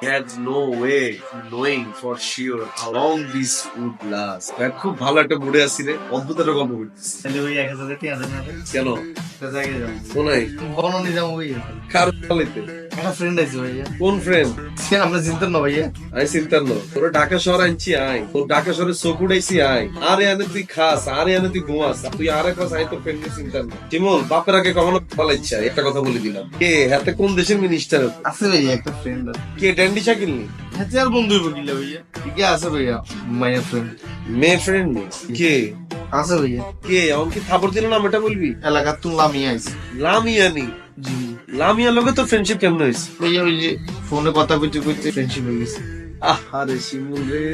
had no way knowing for sure how long this would last. খুব ভালো একটা মুডে আছি রে, অদ্ভুত একটা গল্প করতেছি। তাহলে ওই 1000 টাকা দেন না কেন? একটা জায়গায় যাবো কোনায়? বনানি যাবো ওই কার পালিতে? একটা ফ্রেন্ড আছে ভাইয়া। কোন ফ্রেন্ড? সে আমরা চিনতাম না ভাইয়া। আমি চিন্তার নো, তোরা ঢাকা শহর আনছি আয়, তোর ঢাকা শহরে চোখ উঠাইছি আয়, আরে আনে তুই খাস, আরে আনে তুই ঘুমাস, তুই আরে খাস, আই তোর ফ্রেন্ডকে চিন্তার না। চিমল বাপের আগে কখনো পালাইছে, একটা কথা বলে দিলাম। কে হাতে কোন দেশের মিনিস্টার? আছে ভাইয়া একটা ফ্রেন্ড আছে। কে ড্যান্ডি শাকিল নি? হ্যাঁ আর বন্ধু বকিলে ভাইয়া। কে আছে ভাইয়া? মাইয়া ফ্রেন্ড। মেয়ে ফ্রেন্ড নি? কে আছে ভাইয়া। কে এমন কি থাপড় দিল না, এটা বলবি? এলাকার তুই লামিয়া আইছে। লামিয়ানি? জি লামিয়ার লগে তোর ফ্রেন্ডশিপ কেমন হয়েছে? ভাইয়া ওই যে ফোনে কথা কইতে কইতে ফ্রেন্ডশিপ হয়ে গেছে। আরে শিমুল রে,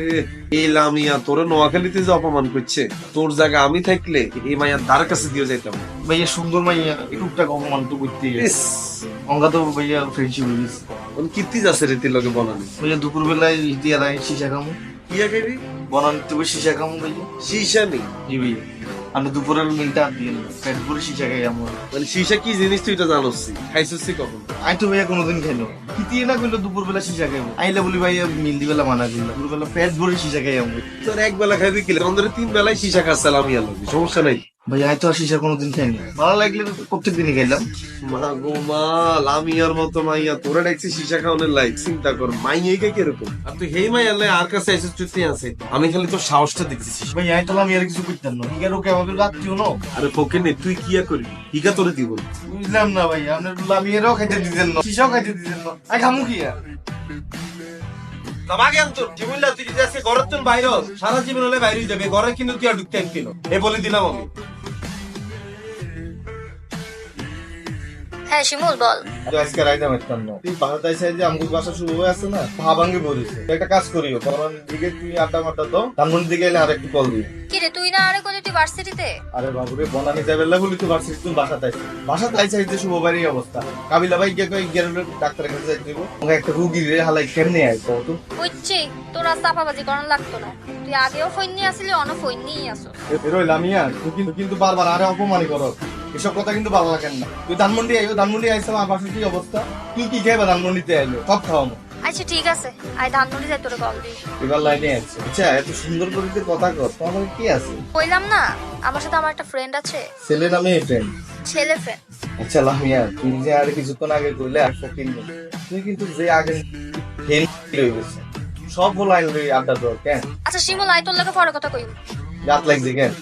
এই লামিয়া তোরে নোয়াখালীতে যে অপমান করছে, তোর জায়গা আমি থাকলে এই মাইয়ার দ্বার কাছে দিয়ে যাইতাম। ভাইয়া সুন্দর মাইয়া টুকটাক অপমান তো করতে ইস, অঙ্গা তো ভাইয়া ফ্রেন্ডশিপ হয়ে গেছে। কোন কীর্তি যাচ্ছে রীতির লগে বনানি? ভাইয়া দুপুর বেলায় দিয়া রায় শিশা খামু। কি খাইবি? বনানি তুমি শিশা খামু ভাইয়া। সীসা নি? জি ভাইয়া। আমি দুপুরের মিলটা দিয়ে পেট ভরে শিশা খাই আমার। মানে সীসা কি জিনিস তুই এটা জানোস? খাইছিস কখন? আই তো ভাইয়া কোনোদিন খাইলো কিতিয়ে না কইলো দুপুর বেলা শিশা খাইবো। আইলে বলি ভাইয়া মিল দি বেলা মানা করলো, দুপুর বেলা পেট ভরে শিশা খাই আমি। তোর এক বেলা খাইবি কি? অন্তরে 3 বেলায় সীসা খাচ্ছে লামিয়ার লগে, সমস্যা নাই। ভাইয়া আই তো আর শিশা কোনোদিন খাইনি, ভালো লাগলে প্রত্যেক দিনই খাইলাম। মা গো মা, লামিয়ার মতো মাইয়া তোরা দেখছি সীসা খাওয়ানোর লাইক, চিন্তা কর মাইয়াই কে কিরকম। আর তুই হেই মাইয়া লাই আর কাছে এসে চুতি আছে, আমি খালি তোর সাহসটা দেখতেছিস। ভাইয়া আই তো আমি আর কিছু করতাম না, হিগার ওকে আমাদের রাত্রিও না। আরে ফকির নে, তুই কি আর করবি? হিগা তোরে দিব। বুঝলাম না ভাইয়া, আপনার লামিয়ারও খাইতে দিতেন না, শিশাও খাইতে দিতেন না, আই খামু কি আর? তোমাকে তোর জীবনটা তুই যদি আজকে ঘরের তুই বাইরে হস, সারা জীবন হলে বাইরে যাবে, ঘরে কিন্তু তুই আর ঢুকতে কিনো, এ বলে দিলাম আমি। হ্যাঁ শিমুল বল। তো আজকে রাইতে মারতাম না, তুই বাসায় চাই যে আমগুর বাসা শুরু হয়ে আসছে না, ভাবাঙ্গে বলিস একটা কাজ করিও, কারণ দিকে তুই আড্ডা মারতা তো তারমন দিকে এলে আরেকটু কল দিই। কি রে তুই না আরে কোথায় তুই ভার্সিটিতে? আরে বাবুরে বনানি যাবে না বলি তো ভার্সিটি তুই বাসায় চাইতে শুভ বাড়ির অবস্থা। কাবিলা ভাই গিয়ে কই গেল ডাক্তারের কাছে যাইতে দিব, ওকে একটা রোগী রে হালাই কেমনে আয় কত বুঝছি তোর আর চাপাবাজি করার লাগতো না, তুই আগেও ফোন নিয়ে আসলি, অন ফোন নিয়ে আসো। এরই লামিয়া তুই কিন্তু বারবার আরে অপমানই করো, এসব কথা কিন্তু ভালো লাগে না। তুই ধানমন্ডি আইও, ধানমন্ডি আইসা আমার বাসার কি অবস্থা, তুই কি খাইবা ধানমন্ডিতে আইলো সব খাওয়াবো। আচ্ছা ঠিক আছে, আই ধানমন্ডি যাই তোরে কল দিই। এবার লাইনে আছে। আচ্ছা এত সুন্দর করে তুই কথা কর, তোমার কি আছে? কইলাম না আমার সাথে আমার একটা ফ্রেন্ড আছে। ছেলে নামে ফ্রেন্ড? ছেলে ফ্রেন্ড। আচ্ছা লামিয়া তুই যে আর কিছুক্ষণ আগে কইলে আর ফকির নেই, তুই কিন্তু যে আগে ফেল হয়ে গেছে, সব বলাইল আড্ডা তোর কেন? আচ্ছা শিমুল আই তোর লাগে পরে কথা কইব। রাত লাগছে কেন?